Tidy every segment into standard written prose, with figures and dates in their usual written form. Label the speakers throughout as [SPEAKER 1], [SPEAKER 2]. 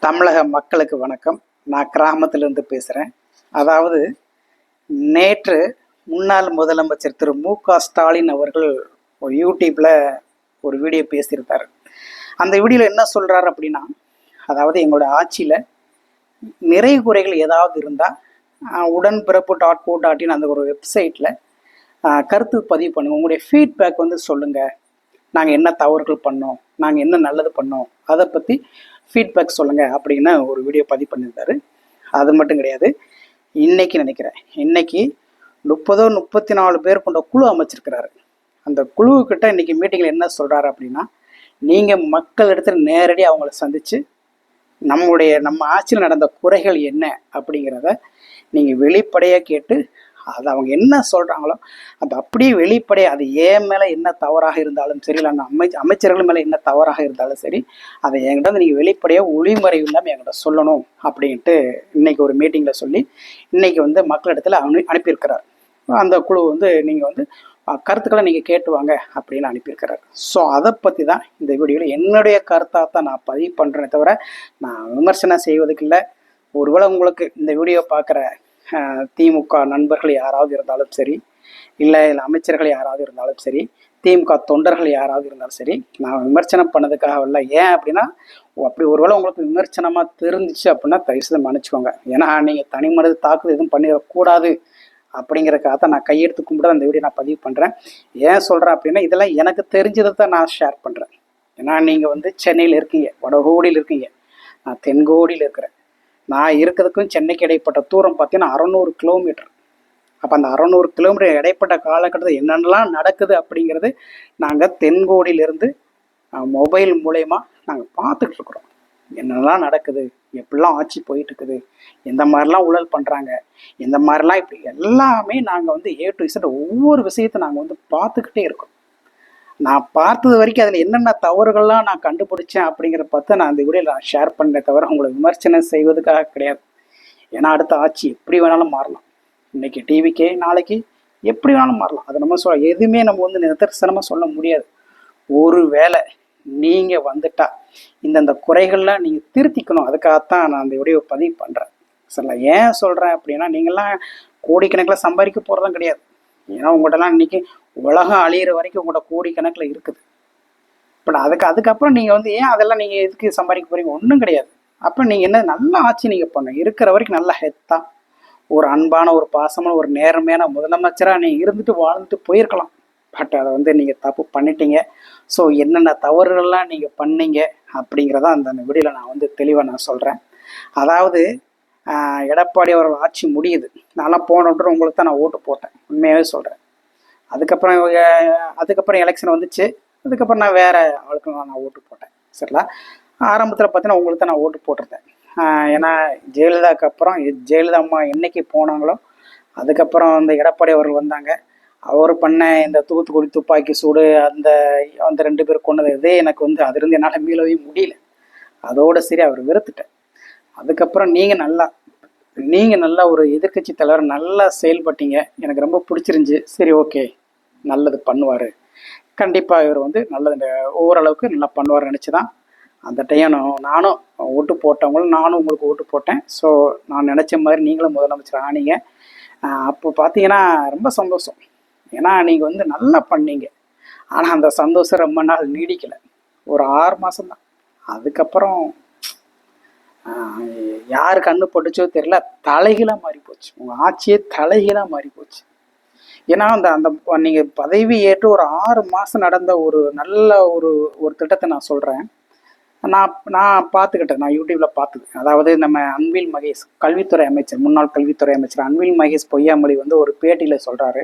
[SPEAKER 1] தமிழக மக்களுக்கு வணக்கம். நான் கிராமத்திலிருந்து பேசுகிறேன். அதாவது நேற்று முன்னாள் முதலமைச்சர் திரு மு.க.ஸ்டாலின் அவர்கள் ஒரு யூடியூப்பில் ஒரு வீடியோ பேசியிருந்தார். அந்த வீடியோவில் என்ன சொல்கிறார் அப்படின்னா, அதாவது எங்களோட ஆட்சியில் நிறை குறைகள் ஏதாவது இருந்தால் உடன்பிறப்பு.co.in அந்த ஒரு வெப்சைட்டில் கருத்து பதிவு பண்ணுங்கள், உங்களுடைய ஃபீட்பேக் வந்து சொல்லுங்கள், நாங்கள் என்ன தவறுகள் பண்ணோம், நாங்கள் என்ன நல்லது பண்ணோம், அதை பற்றி ஃபீட்பேக் சொல்லுங்கள் அப்படின்னு ஒரு வீடியோ பதிவு பண்ணியிருந்தாரு. அது மட்டும் கிடையாது, இன்னைக்கு நினைக்கிறேன் இன்னைக்கு 34 பேர் கொண்ட குழு அமைச்சிருக்கிறாரு. அந்த குழுவுக்கிட்ட இன்னைக்கு மீட்டிங்கில் என்ன சொல்கிறாரு அப்படின்னா, நீங்கள் மக்கள் இடத்துல நேரடி அவங்கள சந்தித்து நம்ம ஆட்சியில் நடந்த குறைகள் என்ன அப்படிங்கிறத நீங்கள் வெளிப்படையாக கேட்டு அது அவங்க என்ன சொல்கிறாங்களோ அது அப்படியே வெளிப்படையாக, அது ஏன் மேலே என்ன தவறாக இருந்தாலும் சரி, இல்லை அந்த அமைச்சர்கள் மேலே என்ன தவறாக இருந்தாலும் சரி, அதை என்கிட்ட வந்து நீங்கள் வெளிப்படையாக ஒளிமறை இல்லாமல் என்கிட்ட சொல்லணும் அப்படின்ட்டு இன்னைக்கு ஒரு மீட்டிங்கில் சொல்லி இன்னைக்கு வந்து மக்களிடத்தில் அனுப்பியிருக்கிறார். அந்த குழு வந்து நீங்கள் வந்து கருத்துக்களை நீங்கள் கேட்டுவாங்க அப்படின்னு அனுப்பியிருக்கிறார். ஸோ அதை பற்றி தான் இந்த வீடியோவில் என்னுடைய கருத்தாக தான் நான் பதிவு பண்ணுறேனே தவிர நான் விமர்சனம் செய்வதுக்கு இல்லை. ஒருவேளை உங்களுக்கு இந்த வீடியோ பார்க்குற திமுக நண்பர்கள் யாராவது இருந்தாலும் சரி, இல்லை அமைச்சர்கள் யாராவது இருந்தாலும் சரி, திமுக தொண்டர்கள் யாராவது இருந்தாலும் சரி, நான் விமர்சனம் பண்ணதுக்காக இல்லை. ஏன் அப்படின்னா, அப்படி ஒருவேளை உங்களுக்கு விமர்சனமாக தெரிஞ்சிச்சு அப்படின்னா தயவுசெய்து மன்னிச்சுக்கோங்க. ஏன்னா நீங்கள் தனி மனித தாக்குதல் எதுவும் பண்ணிடக்கூடாது அப்படிங்கிறக்காக தான் நான் கையெடுத்து கும்பிட்டு அந்த வீடியோ நான் பதிவு பண்ணுறேன். ஏன் சொல்கிறேன் அப்படின்னா, இதெல்லாம் எனக்கு தெரிஞ்சதை தான் நான் ஷேர் பண்ணுறேன். ஏன்னா நீங்கள் வந்து சென்னையில் இருக்கீங்க, வடகோடியில் இருக்கீங்க, நான் தென்கோடியில் இருக்கிறேன். நான் இருக்கிறதுக்கும் சென்னைக்கு இடைப்பட்ட தூரம் பார்த்தீங்கன்னா 600 கிலோமீட்டர். அப்போ அந்த 600 கிலோமீட்டர் இடைப்பட்ட காலகட்டத்தில் என்னென்னலாம் நடக்குது அப்படிங்கிறது நாங்கள் தென்கோடியிலிருந்து மொபைல் மூலயமா நாங்கள் பார்த்துட்டு இருக்கிறோம். என்னெல்லாம் நடக்குது, எப்படிலாம் ஆட்சி போயிட்டு இருக்குது, எந்த மாதிரிலாம் ஊழல் பண்ணுறாங்க, எந்த மாதிரிலாம் இப்படி எல்லாமே நாங்கள் வந்து A to Z ஒவ்வொரு விஷயத்தை நாங்கள் வந்து பார்த்துக்கிட்டே இருக்கோம். நான் பார்த்தது வரைக்கும் அதில் என்னென்ன தவறுகள்லாம் நான் கண்டுபிடிச்சேன் அப்படிங்கிற பார்த்து நான் அந்த வீடியோவில் நான் ஷேர் பண்ணேன் தவிர உங்களை விமர்சனம் செய்வதுக்காக கிடையாது. ஏன்னா அடுத்த ஆட்சி எப்படி வேணாலும் மாறலாம். இன்னைக்கு டிவிக்கே நாளைக்கு எப்படி வேணாலும் மாறலாம். அதை நம்ம எதுவுமே நம்ம வந்து நிதர்சனமாக சொல்ல முடியாது. ஒரு வேளை நீங்கள் வந்துட்டா இந்தந்த குறைகள்லாம் நீங்கள் திருத்திக்கணும். அதுக்காகத்தான் நான் அந்த வீடியோ பதிவு பண்ணுறேன். சரிங்களா? ஏன் சொல்கிறேன் அப்படின்னா, நீங்கள்லாம் கோடிக்கணக்கில் சம்பாதிக்க போகிறதும் கிடையாது. ஏன்னா உங்கள்கிட்டலாம் இன்றைக்கி உலகம் அழியிற வரைக்கும் உங்களோட கோடிக்கணக்கில் இருக்குது. பட் அதுக்கப்புறம் நீங்கள் வந்து ஏன் அதெல்லாம் நீங்கள் எதுக்கு சம்பாதிக்க போகிறீங்க? ஒன்றும் கிடையாது. அப்போ நீங்கள் என்ன நல்ல ஆட்சி நீங்கள் பண்ணணும். இருக்கிற வரைக்கும் நல்ல ஹெத்தாக ஒரு அன்பான ஒரு பாசமான ஒரு நேர்மையான முதலமைச்சராக நீங்கள் இருந்துட்டு வாழ்ந்துட்டு போயிருக்கலாம். பட் அதை வந்து நீங்கள் தப்பு பண்ணிட்டீங்க. ஸோ என்னென்ன தவறுகள்லாம் நீங்கள் பண்ணீங்க அப்படிங்கிறத அந்த வீடியோவில் நான் வந்து தெளிவாக நான் சொல்கிறேன். அதாவது எடப்பாடி அவர்கள் ஆட்சி முடியுது. நான்லாம் போன விட்டு உங்களுக்கு தான் நான் ஓட்டு போட்டேன், உண்மையாகவே சொல்கிறேன். அதுக்கப்புறம் எலெக்ஷன் வந்துச்சு. அதுக்கப்புறம் நான் வேறு ஆளுக்கு நான் ஓட்டு போட்டேன். சரிங்களா? ஆரம்பத்தில் பார்த்தீங்கன்னா உங்களுக்கு தான் நான் ஓட்டு போட்டிருந்தேன். ஏன்னா ஜெயலலிதாவுக்கு அப்புறம் ஜெயலலிதா அம்மா என்னைக்கு போனாங்களோ அதுக்கப்புறம் அந்த எடப்பாடி அவர்கள் வந்தாங்க. அவர் பண்ண இந்த தூத்துக்குடி துப்பாக்கி சூடு, அந்த 2 பேர் கொண்டது, இதே எனக்கு வந்து அதிலிருந்து என்னால் மீளவே முடியல. அதோடு சரி அவர் வெறுத்துட்டேன். அதுக்கப்புறம் நீங்கள் நல்லா ஒரு எதிர்கட்சி தலைவர் நல்லா செயல்பட்டீங்க. எனக்கு ரொம்ப பிடிச்சிருந்துச்சி. சரி, ஓகே, நல்லது பண்ணுவார், கண்டிப்பாக இவர் வந்து நல்லது ஓரளவுக்கு நல்லா பண்ணுவார்னு நினச்சி தான் அந்த டைம் நானும் ஓட்டு போட்டவங்களும் நானும் உங்களுக்கு ஓட்டு போட்டேன். ஸோ நான் நினச்ச மாதிரி நீங்களும் முதலமைச்சர் ஆனீங்க. அப்போ பார்த்தீங்கன்னா ரொம்ப சந்தோஷம். ஏன்னா நீங்கள் வந்து நல்லா பண்ணீங்க. ஆனால் அந்த சந்தோஷம் ரொம்ப நாள் நீடிக்கலை, ஒரு 6 மாதம்தான். அதுக்கப்புறம் யார் கண்ணு போட்டுச்சோ தெரியல, தலைகீழாக மாறி போச்சு. உங்கள் ஆட்சியே தலைகீழாக மாறி போச்சு. ஏன்னா அந்த நீங்கள் பதவி ஏற்று ஒரு 6 மாதம் நடந்த ஒரு நல்ல ஒரு திட்டத்தை நான் சொல்கிறேன். நான் பார்த்துக்கிட்டேன், நான் யூடியூப்பில் பார்த்தது. அதாவது நம்ம அன்பில் மகேஷ், கல்வித்துறை அமைச்சர், முன்னாள் கல்வித்துறை அமைச்சர் அன்பில் மகேஷ் பொய்யாமொழி வந்து ஒரு பேட்டியில் சொல்கிறாரு,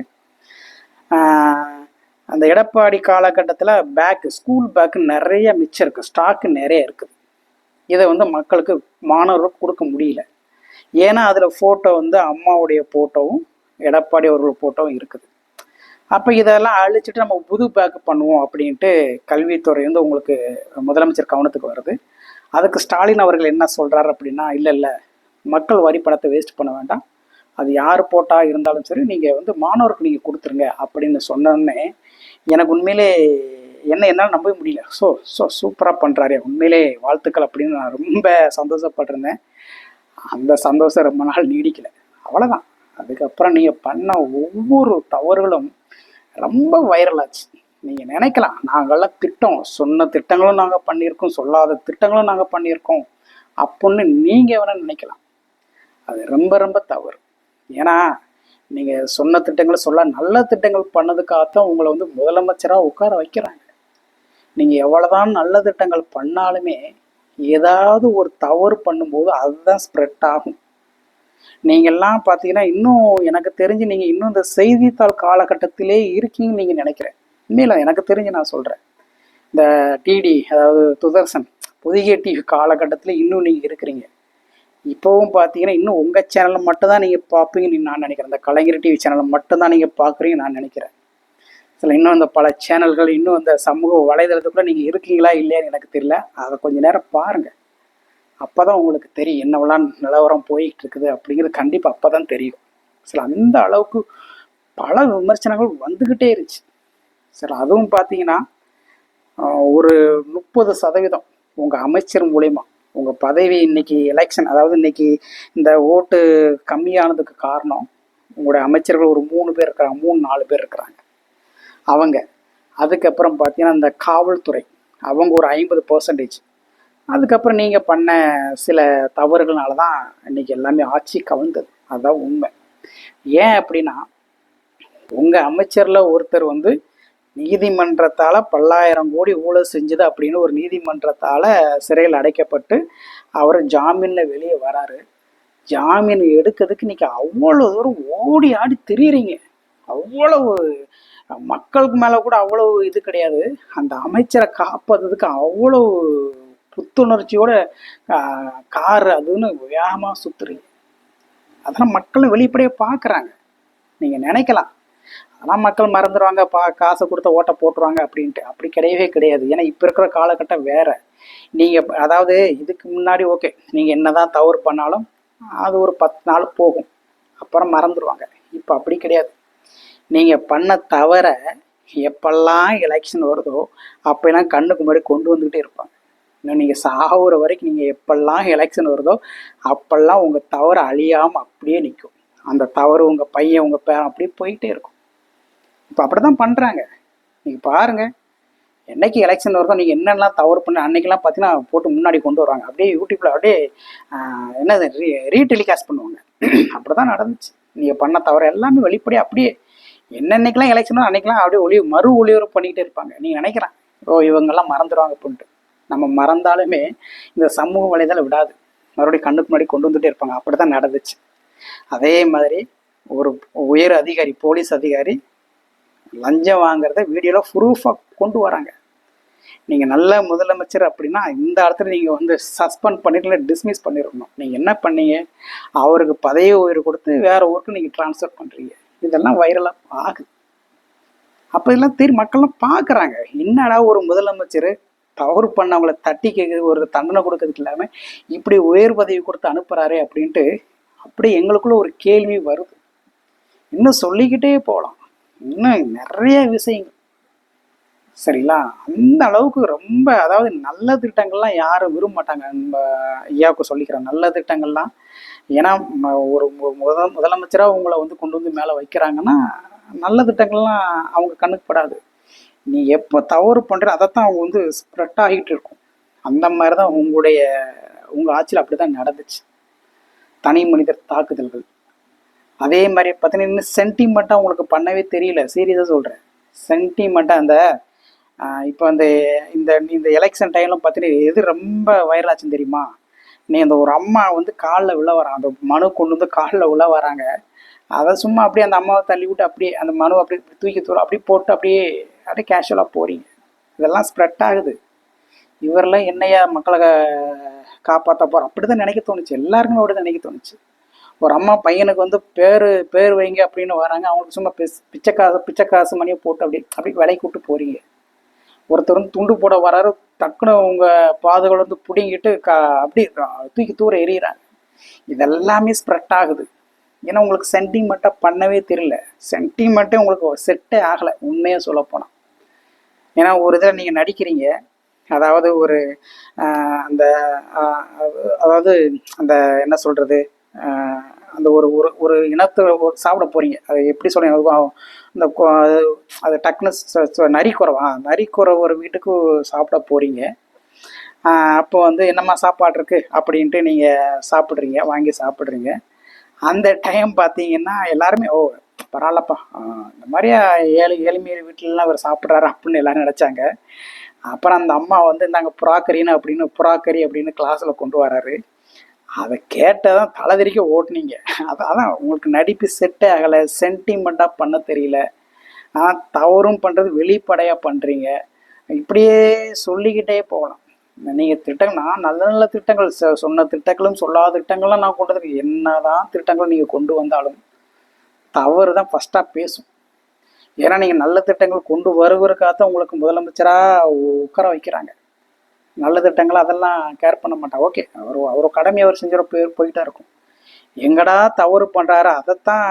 [SPEAKER 1] அந்த எடப்பாடி காலகட்டத்தில் ஸ்கூல் பேக்கு நிறைய மிச்சம் இருக்குது, ஸ்டாக்கு நிறைய இருக்குது. இதை வந்து மக்களுக்கு மாணவர்களுக்கு கொடுக்க முடியல. ஏன்னா அதில் ஃபோட்டோ வந்து அம்மாவுடைய ஃபோட்டோவும் எடப்பாடி அவர்கள் ஃபோட்டோவும் இருக்குது. அப்போ இதெல்லாம் அழிச்சிட்டு நம்ம புது பேக்கு பண்ணுவோம் அப்படின்ட்டு கல்வித்துறை வந்து உங்களுக்கு முதலமைச்சர் கவனத்துக்கு வருது. அதுக்கு ஸ்டாலின் அவர்கள் என்ன சொல்கிறார் அப்படின்னா, இல்லை, மக்கள் வரி பணத்தை வேஸ்ட் பண்ண வேண்டாம், அது யார் போட்டால் இருந்தாலும் சரி நீங்கள் வந்து மாணவருக்கு நீங்கள் கொடுத்துருங்க அப்படின்னு சொன்னோன்னே எனக்கு உண்மையிலே என்னால் நம்பவே முடியல. சூப்பராக பண்ணுறாரு, உண்மையிலே வாழ்த்துக்கள் அப்படின்னு நான் ரொம்ப சந்தோஷப்பட்டிருந்தேன். அந்த சந்தோஷம் ரொம்ப நாள் நீடிக்கலை, அவ்வளோதான். அதுக்கப்புறம் நீங்கள் பண்ண ஒவ்வொரு தவறுகளும் ரொம்ப வைரல் ஆச்சு. நீங்கள் நினைக்கலாம் நாங்கள்லாம் திட்டம் சொன்ன திட்டங்களும் நாங்கள் பண்ணியிருக்கோம், சொல்லாத திட்டங்களும் நாங்கள் பண்ணியிருக்கோம் அப்படின்னு நீங்கள் வேணால் நினைக்கலாம். அது ரொம்ப ரொம்ப தவறு. ஏன்னா நீங்கள் சொன்ன திட்டங்களை சொல்ல நல்ல திட்டங்கள் பண்ணதுக்காகத்தான் உங்களை வந்து முதலமைச்சராக உட்கார வைக்கிறாங்க. நீங்கள் எவ்வளோதான் நல்ல திட்டங்கள் பண்ணாலுமே ஏதாவது ஒரு தவறு பண்ணும்போது அதுதான் ஸ்ப்ரெட் ஆகும். நீங்கள்லாம் பார்த்தீங்கன்னா இன்னும் எனக்கு தெரிஞ்சு நீங்கள் இன்னும் இந்த செய்தித்தாள் காலகட்டத்திலே இருக்கீங்கன்னு நீங்கள் நினைக்கிறேன். உண்மையில எனக்கு தெரிஞ்சு நான் சொல்கிறேன், இந்த டிடி அதாவது தூர்தர்ஷன் பொதிகை டிவி காலகட்டத்தில் இன்னும் நீங்கள் இருக்கிறீங்க. இப்போவும் பார்த்தீங்கன்னா இன்னும் உங்கள் சேனலில் மட்டும்தான் நீங்கள் பார்ப்பீங்கன்னு நான் நினைக்கிறேன். இந்த கலைஞர் டிவி சேனலில் மட்டும்தான் நீங்கள் பார்க்குறீங்கன்னு நான் நினைக்கிறேன். சில இன்னும் இந்த பல சேனல்கள் இன்னும் இந்த சமூக வலைதளத்துக்குள்ளே நீங்கள் இருக்கீங்களா இல்லையான்னு எனக்கு தெரியல. அதை கொஞ்சம் நேரம் பாருங்கள், அப்போ தான் உங்களுக்கு தெரியும் என்னவெல்லாம் நிலவரம் போயிட்டு இருக்குது அப்படிங்கிறது. கண்டிப்பாக அப்போ தான் தெரியும். சில அந்த அளவுக்கு பல விமர்சனங்கள் வந்துக்கிட்டே இருந்துச்சு. சரி, அதுவும் பார்த்தீங்கன்னா ஒரு 30% உங்கள் அமைச்சர் மூலயமா உங்கள் பதவி இன்னைக்கு எலெக்ஷன், அதாவது இன்னைக்கு இந்த ஓட்டு கம்மியானதுக்கு காரணம் உங்களுடைய அமைச்சர்கள் ஒரு 3 பேர் இருக்கிறாங்க, 3-4 பேர் இருக்கிறாங்க அவங்க. அதுக்கப்புறம் பார்த்தீங்கன்னா இந்த காவல்துறை அவங்க ஒரு 50%. அதுக்கப்புறம் நீங்கள் பண்ண சில தவறுகள்னால தான் இன்றைக்கி எல்லாமே ஆட்சி கவிழ்ந்தது. அதுதான் உண்மை. ஏன் அப்படின்னா உங்கள் அமைச்சரில் ஒருத்தர் வந்து நீதிமன்றத்தால் பல்லாயிரம் கோடி ஊழல் செஞ்சது அப்படின்னு ஒரு நீதிமன்றத்தால் சிறையில் அடைக்கப்பட்டு அவர் ஜாமீனில் வெளியே வராரு. ஜாமீன் எடுக்கிறதுக்கு இன்றைக்கி அவ்வளோ தூரம் ஓடி ஆடி திரியிறீங்க. அவ்வளவு மக்களுக்கு மேலே கூட அவ்வளவு இது கிடையாது. அந்த அமைச்சரை காப்பதுக்கு அவ்வளோ புத்துணர்ச்சியோட கார் அதுன்னு வேகமாக சுற்றுறீங்க. அதெல்லாம் மக்களும் வெளிப்படையாக பார்க்குறாங்க. நீங்கள் நினைக்கலாம் அதெல்லாம் மக்கள் மறந்துடுவாங்க, காசை கொடுத்த ஓட்டை போட்டுருவாங்க அப்படின்ட்டு. அப்படி கிடையவே கிடையாது. ஏன்னா இப்போ இருக்கிற காலகட்டம் வேறு. நீங்கள் அதாவது இதுக்கு முன்னாடி ஓகே நீங்கள் என்ன தான் தவறு பண்ணாலும் அது ஒரு 10 நாள் போகும், அப்புறம் மறந்துடுவாங்க. இப்போ அப்படி கிடையாது. நீங்கள் பண்ண தவிர எப்பெல்லாம் எலெக்ஷன் வருதோ அப்போல்லாம் கண்ணுக்கு முன்னாடி கொண்டு வந்துக்கிட்டே இருப்பாங்க. இன்னும் நீங்கள் சாகுற வரைக்கும் நீங்கள் எப்பெல்லாம் எலெக்ஷன் வருதோ அப்பெல்லாம் உங்கள் தவறு அழியாமல் அப்படியே நிற்கும். அந்த தவறு உங்கள் பையன் உங்கள் பேரன் அப்படியே போயிட்டே இருக்கும். இப்போ அப்படி தான் பண்ணுறாங்க. நீங்கள் பாருங்கள், என்னைக்கு எலெக்ஷன் வருதோ நீங்கள் என்னென்னலாம் தவறு பண்ண அன்றைக்கெல்லாம் பார்த்தீங்கன்னா போட்டு முன்னாடி கொண்டு வருவாங்க. அப்படியே யூடியூப்பில் அப்படியே என்னது ரீடெலிகாஸ்ட் பண்ணுவாங்க. அப்படி தான் நடந்துச்சு. நீங்கள் பண்ண தவறு எல்லாமே வெளிப்படையாக அப்படியே என்னென்னைக்கெல்லாம் எலெக்ஷனோ அன்றைக்கெல்லாம் அப்படியே மறு ஒளிபரப்பு பண்ணிக்கிட்டே இருப்பாங்க. நீங்கள் நினைக்கிறேன் இவங்கெல்லாம் மறந்துடுவாங்க அப்படின்ட்டு. நம்ம மறந்தாலுமே இந்த சமூக வலைதளம் விடாது, மறுபடியும் கண்ணுக்கு முன்னாடி கொண்டு வந்துகிட்டே இருப்பாங்க. அப்படி தான் நடந்துச்சு. அதே மாதிரி ஒரு உயர் அதிகாரி, போலீஸ் அதிகாரி லஞ்சம் வாங்குறத வீடியோவில் ப்ரூஃபாக கொண்டு வராங்க. நீங்கள் நல்ல முதலமைச்சர் அப்படின்னா இந்த இடத்துல நீங்கள் வந்து சஸ்பெண்ட் பண்ணிட்டு டிஸ்மிஸ் பண்ணிடணும். நீங்கள் என்ன பண்ணீங்க, அவருக்கு பதவி உயர்வு கொடுத்து வேறு ஊருக்கு நீங்கள் ட்ரான்ஸ்ஃபர் பண்ணுறீங்க. இதெல்லாம் வைரலாக ஆகுது. அப்போ இதெல்லாம் தெரியும், மக்கள்லாம் பார்க்குறாங்க. என்னடா ஒரு முதலமைச்சர் தவறு பண்ணவங்களை தட்டி கேட்குறது, ஒரு தண்டனை கொடுக்கறதுக்கு இல்லாமல் இப்படி உயர் பதவி கொடுத்து அனுப்புகிறாரே அப்படின்ட்டு அப்படி எங்களுக்குள்ள ஒரு கேள்வி வருது. இன்னும் சொல்லிக்கிட்டே போகலாம், இன்னும் நிறைய விஷயங்கள். சரிங்களா? அந்த அளவுக்கு ரொம்ப, அதாவது நல்ல திட்டங்கள்லாம் யாரும் விரும்ப மாட்டாங்க. நம்ம ஐயாவுக்கு சொல்லிக்கிறேன், நல்ல திட்டங்கள்லாம். ஏன்னா ஒரு முதலமைச்சராக உங்களை வந்து கொண்டு வந்து மேலே வைக்கிறாங்கன்னா நல்ல திட்டங்கள்லாம் அவங்க கண்ணுக்கு படாது. நீ எப்போ தவறு பண்ணுற அதைத்தான் அவங்க வந்து ஸ்ப்ரெட் ஆகிட்டு இருக்கும். அந்த மாதிரி தான் உங்கள் ஆட்சியில் அப்படி தான் நடந்துச்சு. தனி மனிதர் தாக்குதல்கள். அதே மாதிரி பார்த்தீங்கன்னா இன்னும் சென்டிமெண்ட்டாக உங்களுக்கு பண்ணவே தெரியல. சீரியஸாக சொல்கிறேன், சென்டிமெண்ட்டாக அந்த இப்போ அந்த இந்த எலெக்ஷன் டைம்லாம் பார்த்தீங்கன்னா எது ரொம்ப வைரல் ஆச்சுன்னு தெரியுமா? நீ அந்த ஒரு அம்மா வந்து காலில் விழ வராங்க, அந்த மனு கொண்டு வந்து காலில் விழ வராங்க. அதை சும்மா அப்படியே அந்த அம்மாவை தள்ளி விட்டு அப்படியே அந்த மனு அப்படியே தூக்கி தூரம் அப்படியே போட்டு அப்படியே கேஷுவலாக போகிறீங்க. இதெல்லாம் ஸ்ப்ரெட் ஆகுது. இவரெல்லாம் என்னையா மக்களை காப்பாற்ற போகிறோம் அப்படி தான் நினைக்க தோணுச்சு. எல்லாருக்குமே அப்படி தான் நினைக்க தோணுச்சு. ஒரு அம்மா பையனுக்கு வந்து பேர் வைங்க அப்படின்னு வராங்க, அவங்களுக்கு சும்மா பிச்சை காசு மணியை போட்டு அப்படி விலைக்கு விட்டு போகிறீங்க. ஒருத்தர் வந்து துண்டு போட வராரு, டக்குன்னு உங்கள் பாதுகளை வந்து பிடிங்கிட்டு அப்படி தூக்கி தூர எறிகிறாங்க. இதெல்லாமே ஸ்ப்ரெட் ஆகுது. ஏன்னா உங்களுக்கு சென்டிமெண்ட்டாக பண்ணவே தெரியல. சென்டிமெண்ட்டே உங்களுக்கு செட்டே ஆகலை உண்மையாக சொல்லப்போனால். ஏன்னா ஒரு இதில் நீங்கள் நடிக்கிறீங்க, அதாவது ஒரு அந்த அதாவது அந்த என்ன சொல்கிறது, அந்த ஒரு ஒரு ஒரு இனத்தை சாப்பிட போகிறீங்க. அது எப்படி சொல்லுங்க, இந்த அது டக்குன்னு நரிக்குறவா நரிக்குற ஒரு வீட்டுக்கு சாப்பிட போகிறீங்க. அப்போ வந்து என்னம்மா சாப்பாடு இருக்குது அப்படின்ட்டு நீங்கள் சாப்பிட்றீங்க, வாங்கி சாப்பிட்றீங்க. அந்த டைம் பார்த்தீங்கன்னா எல்லாருமே ஓ பரவாயில்லப்பா, இந்த மாதிரியா ஏழ்மையான வீட்டிலலாம் அவர் சாப்பிட்றாரு அப்படின்னு எல்லாரும் நினச்சாங்க. அப்புறம் அந்த அம்மா வந்து இந்தாங்க புறாக்கறி அப்படின்னு கிளாஸில் கொண்டு வராரு. அதை கேட்டதான் தலைதிரிக்க ஓட்டுனீங்க. அதான் உங்களுக்கு நடிப்பு செட்டே ஆகலை, சென்டிமெண்ட்டாக பண்ண தெரியல, தவறும் பண்ணுறது வெளிப்படையாக பண்ணுறீங்க. இப்படியே சொல்லிக்கிட்டே போகலாம். நீங்கள் திட்டங்கள், நான் நல்ல நல்ல திட்டங்கள் சொன்ன திட்டங்களும் சொல்லாத திட்டங்கள்லாம் நான் கொண்டு வந்து என்னதான் திட்டங்கள் நீங்கள் கொண்டு வந்தாலும் தவறு தான் ஃபஸ்ட்டாக பேசும். ஏன்னா நீங்கள் நல்ல திட்டங்கள் கொண்டு வருவதற்காகத்தான் உங்களுக்கு முதலமைச்சராக உட்கார வைக்கிறாங்க. நல்ல திட்டங்கள் அதெல்லாம் கேர் பண்ண மாட்டான். ஓகே, அவர் கடமையை அவர் செஞ்சுற போயிட்டா இருக்கும். எங்கடா தவறு பண்ணுறாரு அதைத்தான்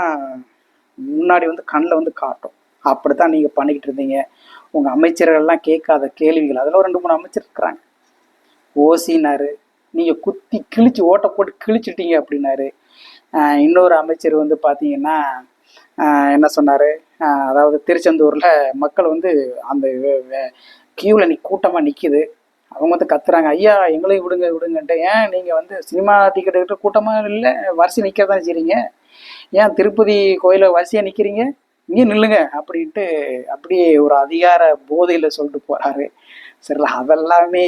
[SPEAKER 1] முன்னாடி வந்து கண்ணில் வந்து காட்டும். அப்படித்தான் நீங்கள் பண்ணிக்கிட்டு இருந்தீங்க. உங்கள் அமைச்சர்கள்லாம் கேட்காத கேள்விகள், அதில் 2-3 அமைச்சர் இருக்கிறாங்க. ஓசினாரு, நீங்கள் குத்தி கிழிச்சு ஓட்டை போட்டு கிழிச்சிட்டீங்க அப்படின்னாரு. இன்னொரு அமைச்சர் வந்து பார்த்தீங்கன்னா என்ன சொன்னார், அதாவது திருச்செந்தூரில் மக்கள் வந்து அந்த கியூவில் கூட்டமாக நிற்கிது, அவங்க வந்து கத்துறாங்க, ஐயா எங்களையும் விடுங்க விடுங்கன்ட்டு. ஏன் நீங்கள் வந்து சினிமா டிக்கெட் எடுக்கிற கூட்டமாக இல்லை, வரிசை நிற்க தான் செய்கிறீங்க, ஏன் திருப்பதி கோயிலில் வரிசையாக நிற்கிறீங்க, இங்கே நில்லுங்க அப்படின்ட்டு அப்படியே ஒரு அதிகார போதையில் சொல்லிட்டு போகிறாரு. சரிங்களா, அதெல்லாமே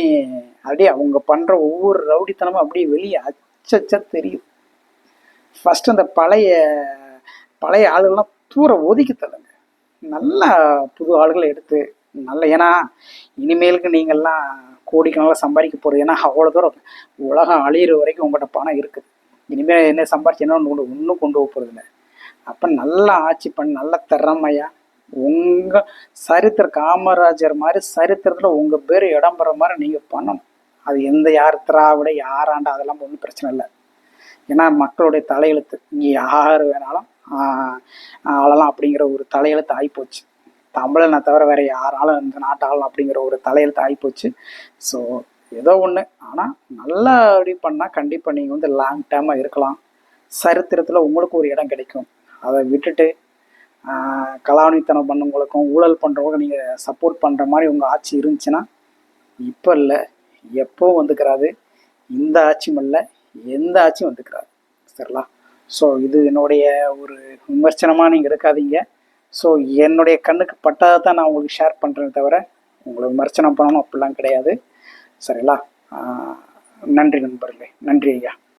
[SPEAKER 1] அப்படியே அவங்க பண்ணுற ஒவ்வொரு ரவுடித்தனமும் அப்படியே வெளியே அச்சச்ச தெரியும். ஃபஸ்ட்டு அந்த பழைய ஆளுகள்லாம் தூர ஒதுக்கி தள்ளுங்க, நல்லா புது ஆளுகளை எடுத்து நல்ல, ஏன்னா இனிமேலுக்கு நீங்கள்லாம் கோடிக்கணக்கில் சம்பாதிக்க போகிறது. ஏன்னா அவ்வளோ தூரம் உலகம் அழியிற வரைக்கும் உங்கள்கிட்ட பணம் இருக்குது. இனிமேல் என்ன சம்பாதிச்சு என்ன ஒன்றும் கொண்டு போக போகிறதில்ல. அப்போ நல்லா ஆட்சி பண்ணி நல்ல திறமையாக உங்கள் காமராஜர் மாதிரி சரித்திரத்தில் உங்கள் பேர் இடம் பெற மாதிரி நீங்கள் பண்ணணும். அது எந்த யார் திராவிட யாராண்டா அதெல்லாம் ஒன்றும் பிரச்சனை இல்லை. ஏன்னா மக்களுடைய தலையெழுத்து, இங்கே யார் வேணாலும் ஆளலாம் அப்படிங்கிற ஒரு தலையெழுத்து ஆகிப்போச்சு. தமிழனை தவிர வேறு யாராலும் இந்த நாட்டாளம் அப்படிங்கிற ஒரு தலையெழுத்து ஆகிப்போச்சு. ஸோ ஏதோ ஒன்று, ஆனால் நல்லா அப்படி பண்ணால் கண்டிப்பாக நீங்கள் வந்து லாங் டேர்மாக இருக்கலாம், சரித்திரத்தில் உங்களுக்கு ஒரு இடம் கிடைக்கும். அதை விட்டுட்டு கலாவணித்தனம் பண்ணவங்களுக்கும் ஊழல் பண்ணுறவங்களுக்கும் நீங்கள் சப்போர்ட் பண்ணுற மாதிரி உங்கள் ஆட்சி இருந்துச்சுன்னா இப்போ இல்லை எப்போவும் வந்துக்கிறாது. இந்த ஆட்சியும் இல்லை, எந்த ஆட்சியும் வந்துக்கிறாது. சரிங்களா? ஸோ இது என்னுடைய ஒரு விமர்சனமாக நீங்கள் எடுக்காதீங்க. ஸோ என்னுடைய கண்ணுக்கு பட்டதை தான் நான் உங்களுக்கு ஷேர் பண்ணுறேனே தவிர உங்களை விமர்சனம் பண்ணணும் அப்படிலாம் கிடையாது. சரிங்களா? நன்றி நண்பர்களே, நன்றி ஐயா.